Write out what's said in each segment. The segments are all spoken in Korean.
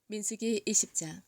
민수기 20장.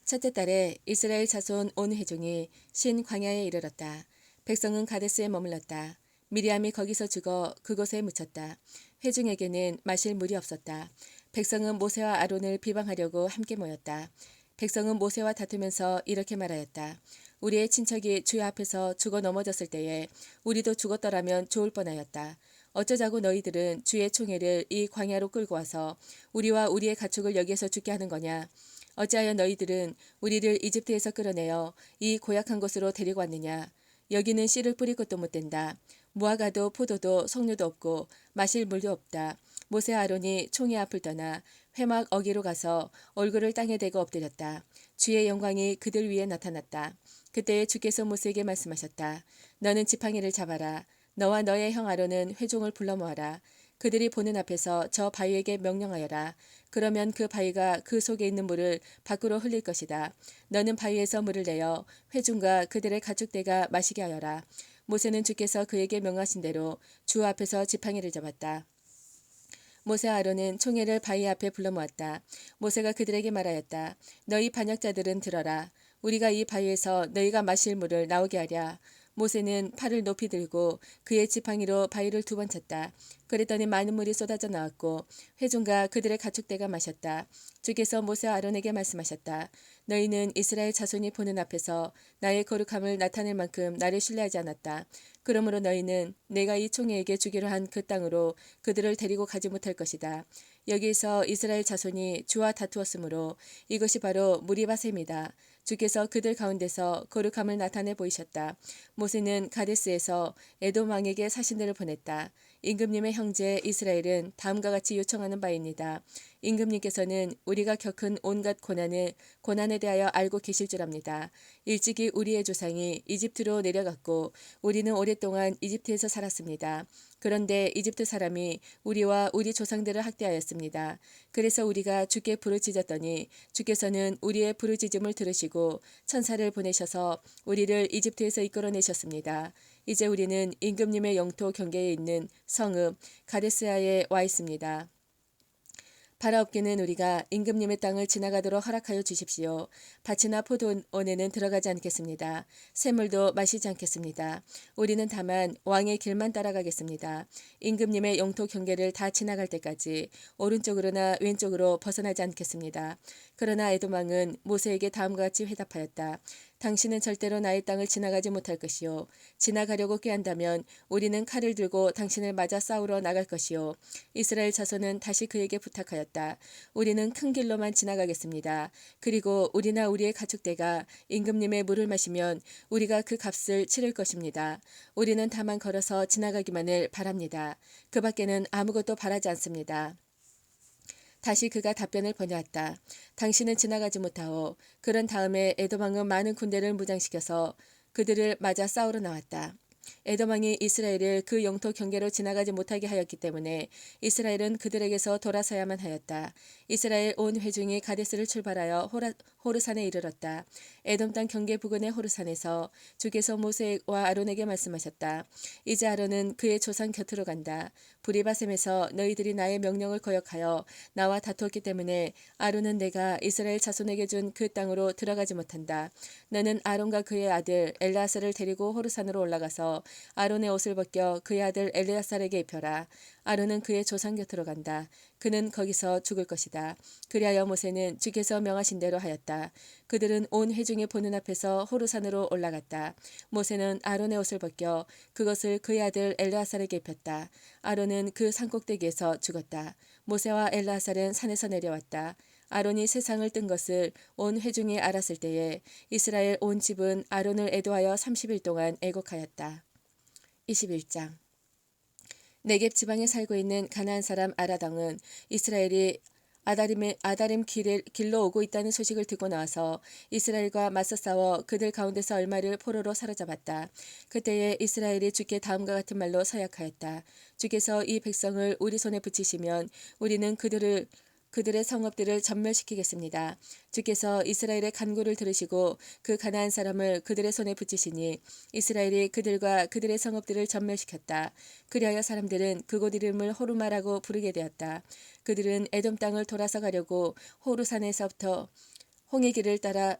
첫째 달에 이스라엘 자손 온 회중이 신 광야에 이르렀다. 백성은 가데스에 머물렀다. 미리암이 거기서 죽어 그곳에 묻혔다. 회중에게는 마실 물이 없었다. 백성은 모세와 아론을 비방하려고 함께 모였다. 백성은 모세와 다투면서 이렇게 말하였다. 우리의 친척이 주의 앞에서 죽어 넘어졌을 때에 우리도 죽었더라면 좋을 뻔하였다. 어쩌자고 너희들은 주의 총애를 이 광야로 끌고 와서 우리와 우리의 가축을 여기에서 죽게 하는 거냐? 어찌하여 너희들은 우리를 이집트에서 끌어내어 이 고약한 곳으로 데리고 왔느냐? 여기는 씨를 뿌릴 것도 못 된다. 무화과도 포도도 석류도 없고 마실 물도 없다. 모세 아론이 총의 앞을 떠나 회막 어기로 가서 얼굴을 땅에 대고 엎드렸다. 주의 영광이 그들 위에 나타났다. 그때 주께서 모세에게 말씀하셨다. 너는 지팡이를 잡아라. 너와 너의 형 아론은 회중을 불러 모아라. 그들이 보는 앞에서 저 바위에게 명령하여라. 그러면 그 바위가 그 속에 있는 물을 밖으로 흘릴 것이다. 너는 바위에서 물을 내어 회중과 그들의 가축대가 마시게 하여라. 모세는 주께서 그에게 명하신 대로 주 앞에서 지팡이를 잡았다. 모세와 아론은 총회를 바위 앞에 불러 모았다. 모세가 그들에게 말하였다. 너희 반역자들은 들어라. 우리가 이 바위에서 너희가 마실 물을 나오게 하랴. 모세는 팔을 높이 들고 그의 지팡이로 바위를 2번 쳤다. 그랬더니 많은 물이 쏟아져 나왔고 회중과 그들의 가축대가 마셨다. 주께서 모세와 아론에게 말씀하셨다. 너희는 이스라엘 자손이 보는 앞에서 나의 거룩함을 나타낼 만큼 나를 신뢰하지 않았다. 그러므로 너희는 내가 이 총회에게 주기로 한 그 땅으로 그들을 데리고 가지 못할 것이다. 여기에서 이스라엘 자손이 주와 다투었으므로 이것이 바로 무리바셈이다. 주께서 그들 가운데서 거룩함을 나타내 보이셨다. 모세는 가데스에서 에돔 왕에게 사신들을 보냈다. 임금님의 형제 이스라엘은 다음과 같이 요청하는 바입니다. 임금님께서는 우리가 겪은 온갖 고난에 대하여 알고 계실 줄 압니다. 일찍이 우리의 조상이 이집트로 내려갔고 우리는 오랫동안 이집트에서 살았습니다. 그런데 이집트 사람이 우리와 우리 조상들을 학대하였습니다. 그래서 우리가 주께 부르짖었더니 주께서는 우리의 부르짖음을 들으시고 천사를 보내셔서 우리를 이집트에서 이끌어내셨습니다. 이제 우리는 임금님의 영토 경계에 있는 성읍 가데스야에 와 있습니다. 바라옵기는 우리가 임금님의 땅을 지나가도록 허락하여 주십시오. 밭이나 포도원에는 들어가지 않겠습니다. 샘물도 마시지 않겠습니다. 우리는 다만 왕의 길만 따라가겠습니다. 임금님의 영토 경계를 다 지나갈 때까지 오른쪽으로나 왼쪽으로 벗어나지 않겠습니다. 그러나 에돔 왕은 모세에게 다음과 같이 회답하였다. 당신은 절대로 나의 땅을 지나가지 못할 것이요. 지나가려고 꾀한다면 우리는 칼을 들고 당신을 맞아 싸우러 나갈 것이요. 이스라엘 자손은 다시 그에게 부탁하였다. 우리는 큰 길로만 지나가겠습니다. 그리고 우리나 우리의 가축대가 임금님의 물을 마시면 우리가 그 값을 치를 것입니다. 우리는 다만 걸어서 지나가기만을 바랍니다. 그 밖에는 아무것도 바라지 않습니다. 다시 그가 답변을 번여왔다. 당신은 지나가지 못하오. 그런 다음에 에돔 왕은 많은 군대를 무장시켜서 그들을 맞아 싸우러 나왔다. 에돔 왕이 이스라엘을 그 영토 경계로 지나가지 못하게 하였기 때문에 이스라엘은 그들에게서 돌아서야만 하였다. 이스라엘 온 회중이 가데스를 출발하여 호르산에 이르렀다. 에돔 땅 경계 부근의 호르산에서 주께서 모세와 아론에게 말씀하셨다. 이제 아론은 그의 조상 곁으로 간다. 브리바셈에서 너희들이 나의 명령을 거역하여 나와 다투었기 때문에 아론은 내가 이스라엘 자손에게 준 그 땅으로 들어가지 못한다. 너는 아론과 그의 아들 엘르아살을 데리고 호르산으로 올라가서 아론의 옷을 벗겨 그의 아들 엘르아살에게 입혀라. 아론은 그의 조상 곁으로 간다. 그는 거기서 죽을 것이다. 그리하여 모세는 주께서 명하신 대로 하였다. 그들은 온 회중이 보는 앞에서 호르산으로 올라갔다. 모세는 아론의 옷을 벗겨 그것을 그의 아들 엘르아살에게 입혔다. 아론은 그 산꼭대기에서 죽었다. 모세와 엘르아살은 산에서 내려왔다. 아론이 세상을 뜬 것을 온 회중이 알았을 때에 이스라엘 온 집은 아론을 애도하여 30일 동안 애곡하였다. 21장. 네겝 지방에 살고 있는 가나안 사람 아라당은 이스라엘이 아다림 길로 오고 있다는 소식을 듣고 나와서 이스라엘과 맞서 싸워 그들 가운데서 얼마를 포로로 사로잡았다. 그때에 이스라엘이 주께 다음과 같은 말로 서약하였다. 주께서 이 백성을 우리 손에 붙이시면 우리는 그들의 성읍들을 전멸시키겠습니다. 주께서 이스라엘의 간구를 들으시고 그 가나안 사람을 그들의 손에 붙이시니 이스라엘이 그들과 그들의 성읍들을 전멸시켰다. 그리하여 사람들은 그곳 이름을 호르마라고 부르게 되었다. 그들은 에돔 땅을 돌아서 가려고 호르산에서부터 홍해 길을 따라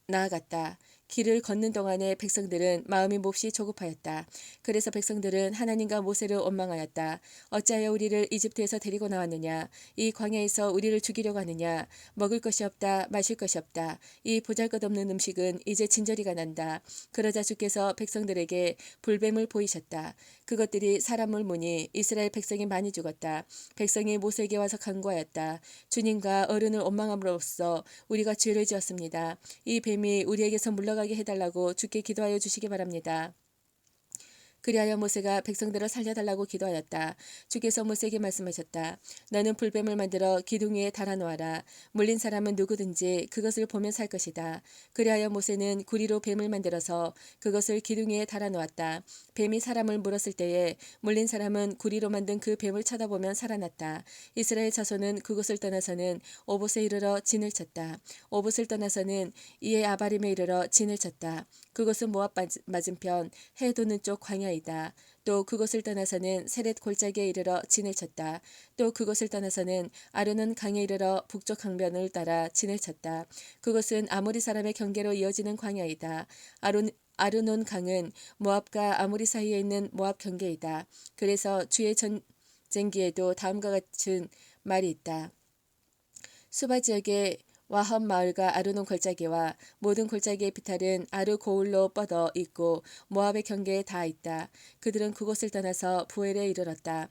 나아갔다. 길을 걷는 동안에 백성들은 마음이 몹시 조급하였다. 그래서 백성들은 하나님과 모세를 원망하였다. 어찌하여 우리를 이집트에서 데리고 나왔느냐? 이 광야에서 우리를 죽이려고 하느냐? 먹을 것이 없다, 마실 것이 없다. 이 보잘것없는 음식은 이제 진저리가 난다. 그러자 주께서 백성들에게 불뱀을 보이셨다. 그것들이 사람을 무니 이스라엘 백성이 많이 죽었다. 백성이 모세에게 와서 간구하였다. 주님과 어른을 원망함으로써 우리가 죄를 지었습니다. 이 뱀이 우리에게서 물러가게 해달라고 주께 기도하여 주시기 바랍니다. 그리하여 모세가 백성들을 살려달라고 기도하였다. 주께서 모세에게 말씀하셨다. 너는 불뱀을 만들어 기둥 위에 달아놓아라. 물린 사람은 누구든지 그것을 보면 살 것이다. 그리하여 모세는 구리로 뱀을 만들어서 그것을 기둥 위에 달아놓았다. 뱀이 사람을 물었을 때에 물린 사람은 구리로 만든 그 뱀을 쳐다보면 살아났다. 이스라엘 자손은 그곳을 떠나서는 오봇에 이르러 진을 쳤다. 오봇을 떠나서는 이에 아바림에 이르러 진을 쳤다. 그곳은 모압 맞은편 해 도는 쪽 광야이다. 또 그곳을 떠나서는 세렛 골짜기에 이르러 진을 쳤다. 또 그곳을 떠나서는 아르논 강에 이르러 북쪽 강변을 따라 진을 쳤다. 그곳은 아모리 사람의 경계로 이어지는 광야이다. 아르논 강은 모압과 아모리 사이에 있는 모압 경계이다. 그래서 주의 전쟁기에도 다음과 같은 말이 있다. 수바 지역의 와험 마을과 아르논 골짜기와 모든 골짜기의 비탈은 아르 고울로 뻗어 있고 모압의 경계에 다 있다. 그들은 그곳을 떠나서 부엘에 이르렀다.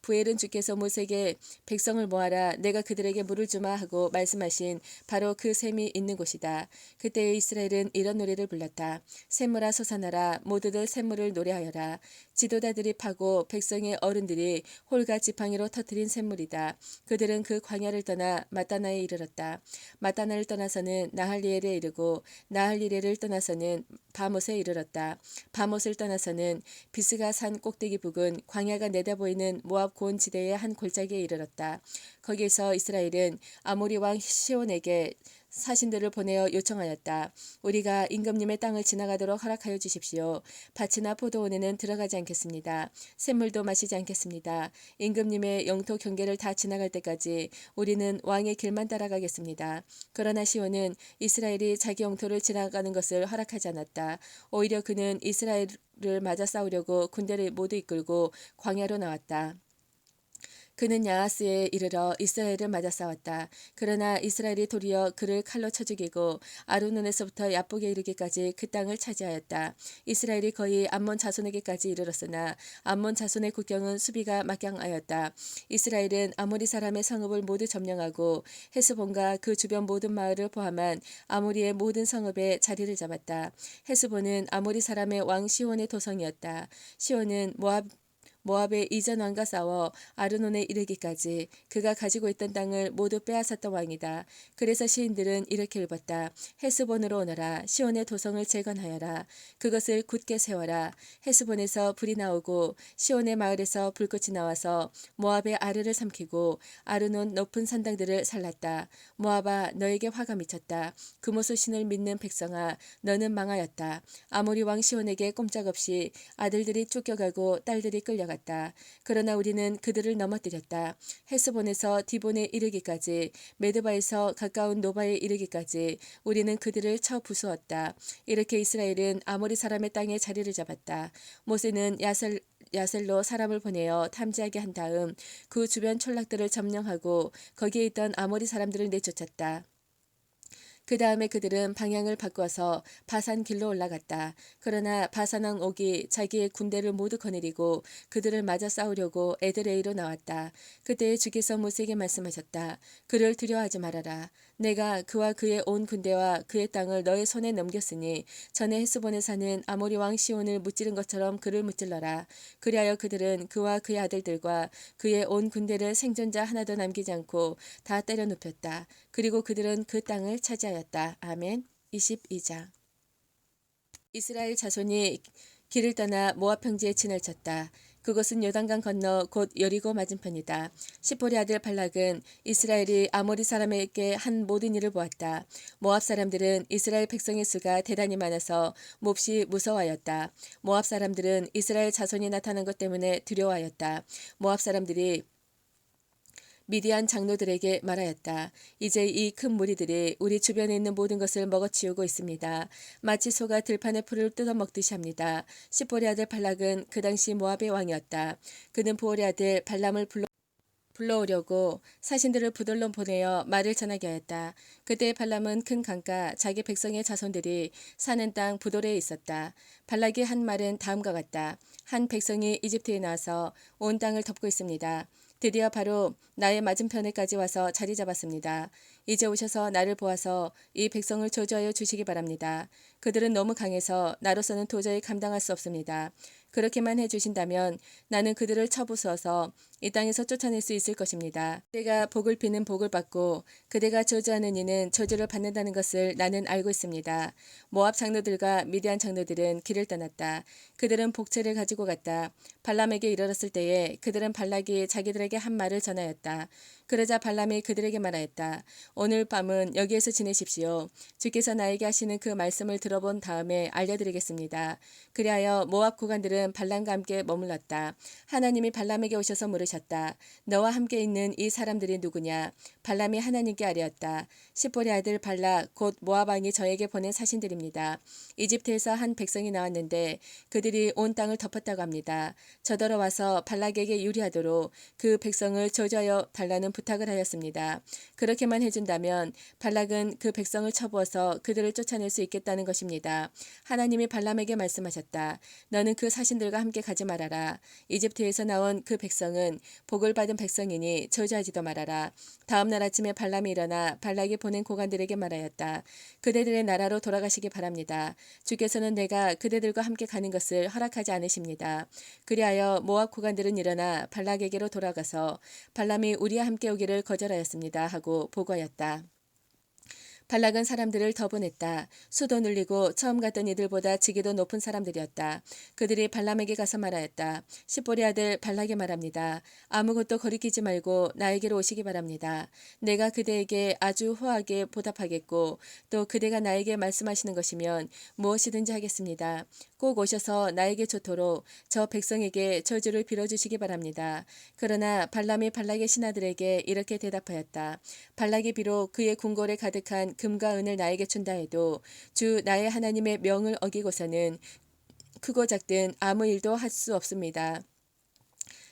부엘은 주께서 모세에게 백성을 모아라 내가 그들에게 물을 주마 하고 말씀하신 바로 그 샘이 있는 곳이다. 그때의 이스라엘은 이런 노래를 불렀다. 샘물아 솟아나라 모두들 샘물을 노래하여라. 지도자들이 파고 백성의 어른들이 홀과 지팡이로 터뜨린 샘물이다. 그들은 그 광야를 떠나 마따나에 이르렀다. 마따나를 떠나서는 나할리엘에 이르고 나할리엘을 떠나서는 바못에 이르렀다. 바못을 떠나서는 비스가 산 꼭대기 부근 광야가 내다보이는 모압 고은 지대의 한 골짜기에 이르렀다. 거기에서 이스라엘은 아모리 왕 시온에게 사신들을 보내어 요청하였다. 우리가 임금님의 땅을 지나가도록 허락하여 주십시오. 밭이나 포도원에는 들어가지 않겠습니다. 샘물도 마시지 않겠습니다. 임금님의 영토 경계를 다 지나갈 때까지 우리는 왕의 길만 따라가겠습니다. 그러나 시온은 이스라엘이 자기 영토를 지나가는 것을 허락하지 않았다. 오히려 그는 이스라엘을 맞아 싸우려고 군대를 모두 이끌고 광야로 나왔다. 그는 야하스에 이르러 이스라엘을 맞아 싸웠다. 그러나 이스라엘이 도리어 그를 칼로 쳐 죽이고 아르논에서부터 야복에 이르기까지 그 땅을 차지하였다. 이스라엘이 거의 암몬 자손에게까지 이르렀으나 암몬 자손의 국경은 수비가 막강하였다. 이스라엘은 아모리 사람의 성읍을 모두 점령하고 헤스본과 그 주변 모든 마을을 포함한 아모리의 모든 성읍에 자리를 잡았다. 헤스본은 아모리 사람의 왕 시온의 도성이었다. 시온은 모압의 이전 왕과 싸워 아르논에 이르기까지 그가 가지고 있던 땅을 모두 빼앗았던 왕이다. 그래서 시인들은 이렇게 읽었다. 헤스본으로 오너라. 시온의 도성을 재건하여라. 그것을 굳게 세워라. 헤스본에서 불이 나오고 시온의 마을에서 불꽃이 나와서 모압의 아르를 삼키고 아르논 높은 산당들을 살랐다. 모압아 너에게 화가 미쳤다. 금오소 신을 믿는 백성아 너는 망하였다. 아모리 왕 시온에게 꼼짝없이 아들들이 쫓겨가고 딸들이 끌려갔다. 그러나 우리는 그들을 넘어뜨렸다. 헤스본에서 디본에 이르기까지 메드바에서 가까운 노바에 이르기까지 우리는 그들을 쳐 부수었다. 이렇게 이스라엘은 아모리 사람의 땅에 자리를 잡았다. 모세는 야셀로 사람을 보내어 탐지하게 한 다음 그 주변 촌락들을 점령하고 거기에 있던 아모리 사람들을 내쫓았다. 그 다음에 그들은 방향을 바꿔서 바산 길로 올라갔다. 그러나 바산 왕 옥이 자기의 군대를 모두 거느리고 그들을 맞아 싸우려고 에드레이로 나왔다. 그때 주께서 모세에게 말씀하셨다. 그를 두려워하지 말아라. 내가 그와 그의 온 군대와 그의 땅을 너의 손에 넘겼으니 전에 헤스본에 사는 아모리 왕 시온을 무찌른 것처럼 그를 무찔러라. 그리하여 그들은 그와 그의 아들들과 그의 온 군대를 생존자 하나도 남기지 않고 다 때려 눕혔다. 그리고 그들은 그 땅을 차지하였다. 아멘. 22장. 이스라엘 자손이 길을 떠나 모압 평지에 진을 쳤다. 그곳은 요단강 건너 곧 여리고 맞은편이다. 시포리 아들 발락은 이스라엘이 아모리 사람에게 한 모든 일을 보았다. 모압 사람들은 이스라엘 백성의 수가 대단히 많아서 몹시 무서워하였다. 모압 사람들은 이스라엘 자손이 나타난 것 때문에 두려워하였다. 모압 사람들이 미디안 장로들에게 말하였다. 이제 이 큰 무리들이 우리 주변에 있는 모든 것을 먹어치우고 있습니다. 마치 소가 들판의 풀을 뜯어먹듯이 합니다. 시포리 아들 발락은 그 당시 모압의 왕이었다. 그는 보올의 아들 발람을 불러오려고 사신들을 부들러 보내어 말을 전하게 하였다. 그때 발람은 큰 강가 자기 백성의 자손들이 사는 땅 부돌에 있었다. 발락이 한 말은 다음과 같다. 한 백성이 이집트에 나와서 온 땅을 덮고 있습니다. 드디어 바로 나의 맞은편에까지 와서 자리 잡았습니다. 이제 오셔서 나를 보아서 이 백성을 저주하여 주시기 바랍니다. 그들은 너무 강해서 나로서는 도저히 감당할 수 없습니다. 그렇게만 해주신다면 나는 그들을 쳐부수어서 이 땅에서 쫓아낼 수 있을 것입니다. 그대가 복을 비는 복을 받고 그대가 저주하는 이는 저주를 받는다는 것을 나는 알고 있습니다. 모압 장로들과 미디안 장로들은 길을 떠났다. 그들은 복채를 가지고 갔다. 발람에게 이르렀을 때에 그들은 발락이 자기들에게 한 말을 전하였다. 그러자 발람이 그들에게 말하였다. 오늘 밤은 여기에서 지내십시오. 주께서 나에게 하시는 그 말씀을 들어본 다음에 알려드리겠습니다. 그리하여 모압 고관들은 발람과 함께 머물렀다. 하나님이 발람에게 오셔서 물으셨다. 너와 함께 있는 이 사람들이 누구냐? 발람이 하나님께 아뢰었다. 시포리 아들 발락 곧 모압 왕이 저에게 보낸 사신들입니다. 이집트에서 한 백성이 나왔는데 그들이 온 땅을 덮었다고 합니다. 저더러 와서 발락에게 유리하도록 그 백성을 저주하여 달라는 부탁을 하였습니다. 그렇게만 해준다면 발락은 그 백성을 쳐부어서 그들을 쫓아낼 수 있겠다는 것입니다. 하나님이 발람에게 말씀하셨다. 너는 그 사신들과 함께 가지 말아라. 이집트에서 나온 그 백성은 복을 받은 백성이니 저주하지도 말아라. 다음 날 아침에 발람이 일어나 발락이 보낸 고관들에게 말하였다. 그대들의 나라로 돌아가시기 바랍니다. 주께서는 내가 그대들과 함께 가는 것을 허락하지 않으십니다. 그리하여 모압 고관들은 일어나 발락에게로 돌아가서 발람이 우리와 함께 오기를 거절하였습니다 하고 보고하였다. 발락은 사람들을 더 보냈다. 수도 늘리고 처음 갔던 이들보다 지기도 높은 사람들이었다. 그들이 발람에게 가서 말하였다. 시보리 아들 발락이 말합니다. 아무것도 거리끼지 말고 나에게로 오시기 바랍니다. 내가 그대에게 아주 후하게 보답하겠고 또 그대가 나에게 말씀하시는 것이면 무엇이든지 하겠습니다. 꼭 오셔서 나에게 좋도록 저 백성에게 저주를 빌어주시기 바랍니다. 그러나 발람이 발락의 신하들에게 이렇게 대답하였다. 발락이 비록 그의 궁궐에 가득한 금과 은을 나에게 준다 해도 주 나의 하나님의 명을 어기고서는 크고 작든 아무 일도 할 수 없습니다.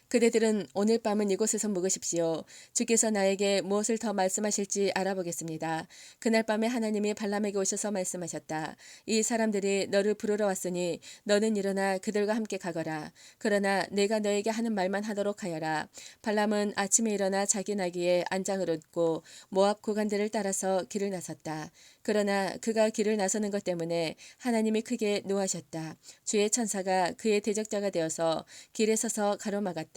그대들은 오늘 밤은 이곳에서 묵으십시오. 주께서 나에게 무엇을 더 말씀하실지 알아보겠습니다. 그날 밤에 하나님이 발람에게 오셔서 말씀하셨다. 이 사람들이 너를 부르러 왔으니 너는 일어나 그들과 함께 가거라. 그러나 내가 너에게 하는 말만 하도록 하여라. 발람은 아침에 일어나 자기 나귀에 안장을 얻고 모압 고관들을 따라서 길을 나섰다. 그러나 그가 길을 나서는 것 때문에 하나님이 크게 노하셨다. 주의 천사가 그의 대적자가 되어서 길에 서서 가로막았다.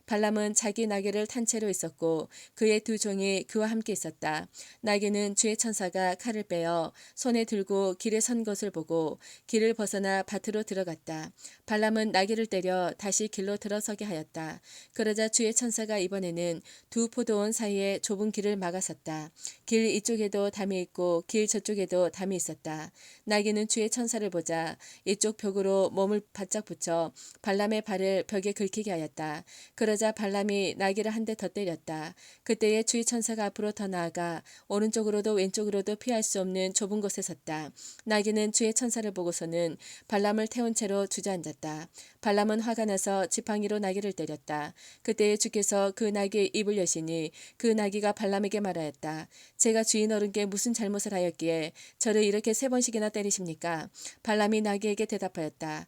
발람은 자기 나귀를 탄 채로 있었고 그의 두 종이 그와 함께 있었다. 나귀는 주의 천사가 칼을 빼어 손에 들고 길에 선 것을 보고 길을 벗어나 밭으로 들어갔다. 발람은 나귀를 때려 다시 길로 들어서게 하였다. 그러자 주의 천사가 이번에는 두 포도원 사이에 좁은 길을 막아섰다. 길 이쪽에도 담이 있고 길 저쪽에도 담이 있었다. 나귀는 주의 천사를 보자 이쪽 벽으로 몸을 바짝 붙여 발람의 발을 벽에 긁히게 하였다. 그러자 발람이 나귀를 한 대 더 때렸다. 그때에 주의 천사가 앞으로 더 나아가 오른쪽으로도 왼쪽으로도 피할 수 없는 좁은 곳에 섰다. 나귀는 주의 천사를 보고서는 발람을 태운 채로 주저앉았다. 발람은 화가 나서 지팡이로 나귀를 때렸다. 그때에 주께서 그 나귀의 입을 여시니 그 나귀가 발람에게 말하였다. 제가 주인 어른께 무슨 잘못을 하였기에 저를 이렇게 3번씩이나 때리십니까? 발람이 나귀에게 대답하였다.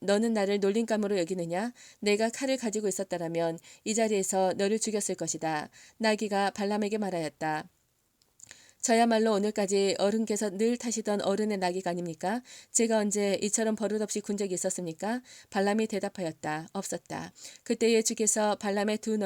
너는 나를 놀림감으로 여기느냐? 내가 칼을 가지고 있었다라면 이 자리에서 너를 죽였을 것이다. 나귀가 발람에게 말하였다. 저야말로 오늘까지 어른께서 늘 타시던 어른의 나귀가 아닙니까? 제가 언제 이처럼 버릇없이 군 적이 있었습니까? 발람이 대답하였다. 없었다. 그때에 주께서 발람의 두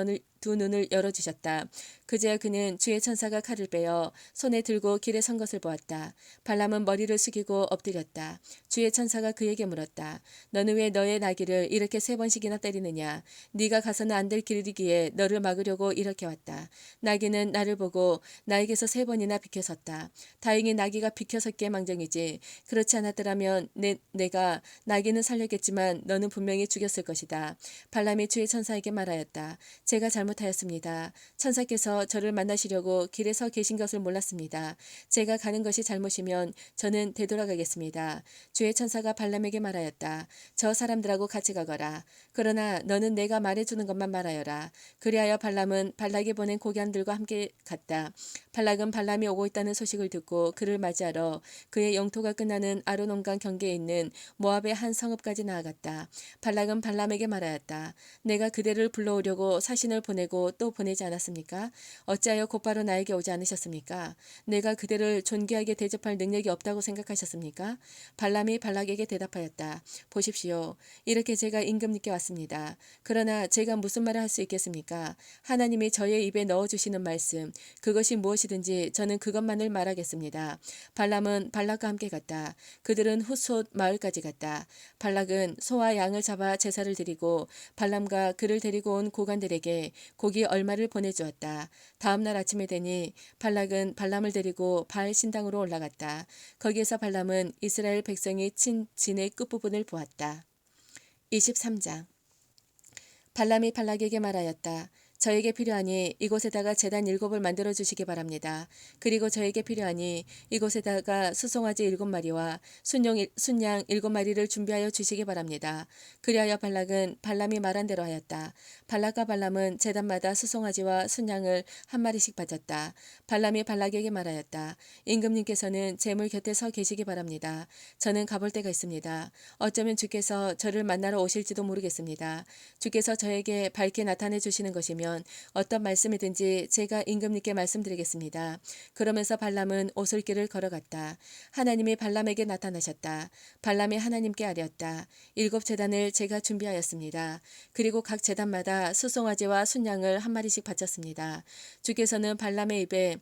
두 눈을 열어주셨다. 그제야 그는 주의 천사가 칼을 빼어 손에 들고 길에 선 것을 보았다. 발람은 머리를 숙이고 엎드렸다. 주의 천사가 그에게 물었다. 너는 왜 너의 나귀를 이렇게 3번씩이나 때리느냐? 네가 가서는 안 될 길이기에 너를 막으려고 이렇게 왔다. 나귀는 나를 보고 나에게서 3번이나 비켜섰다. 다행히 나귀가 비켜섰기에 망정이지. 그렇지 않았더라면 내가 나귀는 살렸겠지만 너는 분명히 죽였을 것이다. 발람이 주의 천사에게 말하였다. 제가 잘못하였습니다. 천사께서 저를 만나시려고 길에 서 계신 것을 몰랐습니다. 제가 가는 것이 잘못이면 저는 되돌아가겠습니다. 주의 천사가 발람에게 말하였다. 저 사람들하고 같이 가거라. 그러나 너는 내가 말해주는 것만 말하여라. 그리하여 발람은 발락이 보낸 고관들과 함께 갔다. 발락은 발람이 오고 있다는 소식을 듣고 그를 맞이하러 그의 영토가 끝나는 아르논강 경계에 있는 모압의 한 성읍까지 나아갔다. 발락은 발람에게 말하였다. 내가 그대를 불러오려고 사신을 보내고 또 보내지 않았습니까? 어찌하여 곧바로 나에게 오지 않으셨습니까? 내가 그대를 존귀하게 대접할 능력이 없다고 생각하셨습니까? 발람이 발락에게 대답하였다. 보십시오. 이렇게 제가 임금님께 왔습니다. 그러나 제가 무슨 말을 할 수 있겠습니까? 하나님이 저의 입에 넣어주시는 말씀, 그것이 무엇이든지 저는 그것만을 말하겠습니다. 발람은 발락과 함께 갔다. 그들은 후솥 마을까지 갔다. 발락은 소와 양을 잡아 제사를 드리고 발람과 그를 데리고 온 고관들에게 고기 얼마를 보내주었다. 다음 날 아침에 되니 발락은 발람을 데리고 바알 신당으로 올라갔다. 거기에서 발람은 이스라엘 백성이 친 진의 끝부분을 보았다. 23장. 발람이 발락에게 말하였다. 저에게 필요하니 이곳에다가 제단 7을 만들어 주시기 바랍니다. 그리고 저에게 필요하니 이곳에다가 수송아지 7마리와 순양 7마리를 준비하여 주시기 바랍니다. 그리하여 발락은 발람이 말한 대로 하였다. 발락과 발람은 제단마다 수송아지와 순양을 한 마리씩 바쳤다. 발람이 발락에게 말하였다. 임금님께서는 제물 곁에 서 계시기 바랍니다. 저는 가볼 데가 있습니다. 어쩌면 주께서 저를 만나러 오실지도 모르겠습니다. 주께서 저에게 밝게 나타내 주시는 것이면 어떤 말씀이든지 제가 임금님께 말씀드리겠습니다. 그러면서 발람은 오솔길을 걸어갔다. 하나님이 발람에게 나타나셨다. 발람이 하나님께 아뢰었다. 7제단을 제가 준비하였습니다. 그리고 각 제단마다 수송아지와 순양을 한 마리씩 바쳤습니다. 주께서는 발람의 입에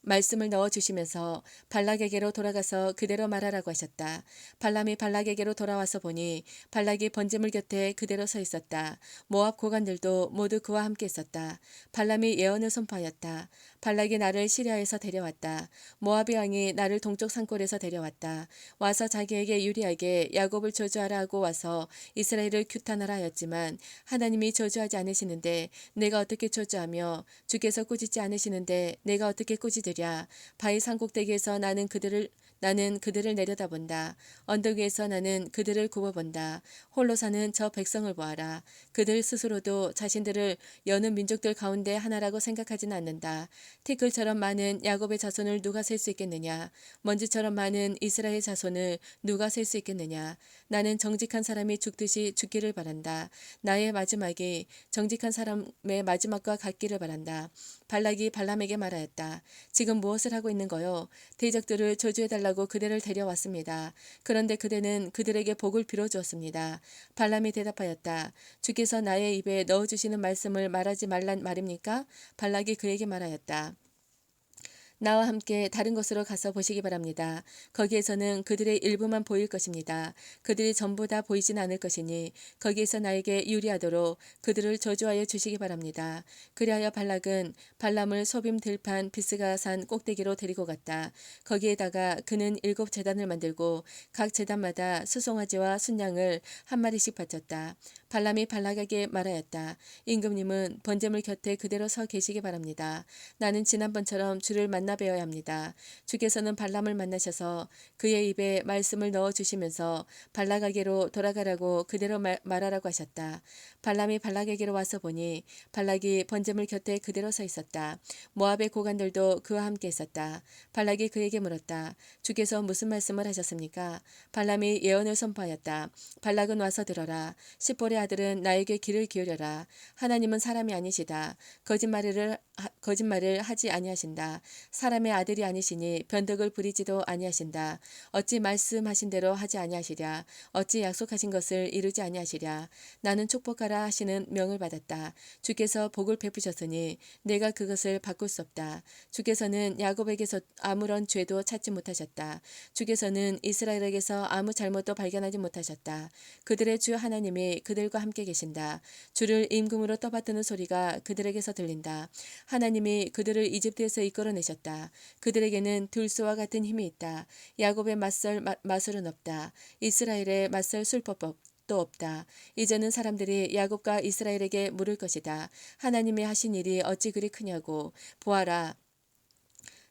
말씀을 넣어주시면서 발락에게로 돌아가서 그대로 말하라고 하셨다. 발람이 발락에게로 돌아와서 보니 발락이 번제물 곁에 그대로 서 있었다. 모압 고관들도 모두 그와 함께 있었다. 발람이 예언을 선포하였다. 발락이 나를 시리아에서 데려왔다. 모압의 왕이 나를 동쪽 산골에서 데려왔다. 와서 자기에게 유리하게 야곱을 저주하라 하고 와서 이스라엘을 규탄하라 하였지만 하나님이 저주하지 않으시는데 내가 어떻게 저주하며 주께서 꾸짖지 않으시는데 내가 어떻게 꾸짖으랴. 바위 산꼭대기에서 나는 그들을 내려다본다. 언덕 위에서 나는 그들을 굽어본다. 홀로 사는 저 백성을 보아라. 그들 스스로도 자신들을 여느 민족들 가운데 하나라고 생각하지는 않는다. 티끌처럼 많은 야곱의 자손을 누가 셀 수 있겠느냐. 먼지처럼 많은 이스라엘 자손을 누가 셀 수 있겠느냐. 나는 정직한 사람이 죽듯이 죽기를 바란다. 나의 마지막이 정직한 사람의 마지막과 같기를 바란다. 발락이 발람에게 말하였다. 지금 무엇을 하고 있는 거요? 대적들을 저주해달라고 그대를 데려왔습니다. 그런데 그대는 그들에게 복을 빌어주었습니다. 발람이 대답하였다. 주께서 나의 입에 넣어주시는 말씀을 말하지 말란 말입니까? 발락이 그에게 말하였다. 나와 함께 다른 곳으로 가서 보시기 바랍니다. 거기에서는 그들의 일부만 보일 것입니다. 그들이 전부 다 보이진 않을 것이니 거기에서 나에게 유리하도록 그들을 저주하여 주시기 바랍니다. 그리하여 발락은 발람을 소빔 들판 비스가산 꼭대기로 데리고 갔다. 거기에다가 그는 7제단을 만들고 각 제단마다 수송아지와 순양을 한 마리씩 바쳤다. 발람이 발락에게 말하였다. 임금님은 번제물 곁에 그대로 서 계시기 바랍니다. 나는 지난번처럼 주를 만나 뵈어야 합니다. 주께서는 발람을 만나셔서 그의 입에 말씀을 넣어주시면서 발락에게로 돌아가라고 그대로 말하라고 하셨다. 발람이 발락에게로 와서 보니 발락이 번제물 곁에 그대로 서 있었다. 모압의 고관들도 그와 함께 있었다. 발락이 그에게 물었다. 주께서 무슨 말씀을 하셨습니까? 발람이 예언을 선포하였다. 발락은 와서 들어라. 십볼의 아들은 나에게 귀를 기울여라. 하나님은 사람이 아니시다. 거짓말을 하지 아니하신다. 사람의 아들이 아니시니 변덕을 부리지도 아니하신다. 어찌 말씀하신 대로 하지 아니하시랴. 어찌 약속하신 것을 이루지 아니하시랴. 나는 축복하라 하시는 명을 받았다. 주께서 복을 베푸셨으니 내가 그것을 바꿀 수 없다. 주께서는 야곱에게서 아무런 죄도 찾지 못하셨다. 주께서는 이스라엘에게서 아무 잘못도 발견하지 못하셨다. 그들의 주 하나님이 그들과 함께 계신다. 주를 임금으로 떠받드는 소리가 그들에게서 들린다. 하나님이 그들을 이집트에서 이끌어내셨다. 그들에게는 들소와 같은 힘이 있다. 야곱의 맞설 마술은 없다. 이스라엘의 맞설 술법도 없다. 이제는 사람들이 야곱과 이스라엘에게 물을 것이다. 하나님이 하신 일이 어찌 그리 크냐고. 보아라.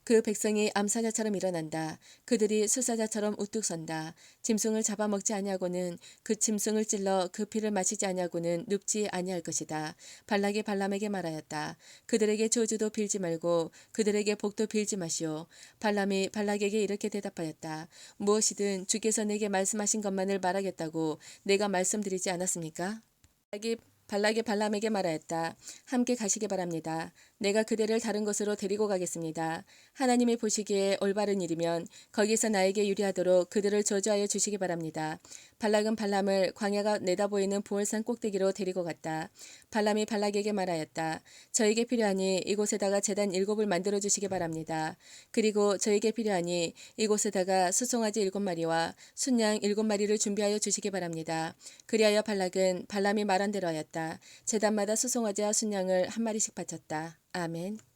그 백성이 암사자처럼 일어난다. 그들이 수사자처럼 우뚝 선다. 짐승을 잡아먹지 아니하고는 그 짐승을 찔러 그 피를 마시지 아니하고는 눕지 아니할 것이다. 발락이 발람에게 말하였다. 그들에게 저주도 빌지 말고 그들에게 복도 빌지 마시오. 발람이 발락에게 이렇게 대답하였다. 무엇이든 주께서 내게 말씀하신 것만을 말하겠다고 내가 말씀드리지 않았습니까? 발락이 발람에게 말하였다. 함께 가시기 바랍니다. 내가 그대를 다른 곳으로 데리고 가겠습니다. 하나님이 보시기에 올바른 일이면 거기서 나에게 유리하도록 그들을 저주하여 주시기 바랍니다. 발락은 발람을 광야가 내다보이는 부월산 꼭대기로 데리고 갔다. 발람이 발락에게 말하였다. 저에게 필요하니 이곳에다가 제단 7을 만들어 주시기 바랍니다. 그리고 저에게 필요하니 이곳에다가 수송아지 7마리와 순양 7마리를 준비하여 주시기 바랍니다. 그리하여 발락은 발람이 말한 대로 하였다. 제단마다 수송아지와 순양을 한 마리씩 바쳤다. 아멘.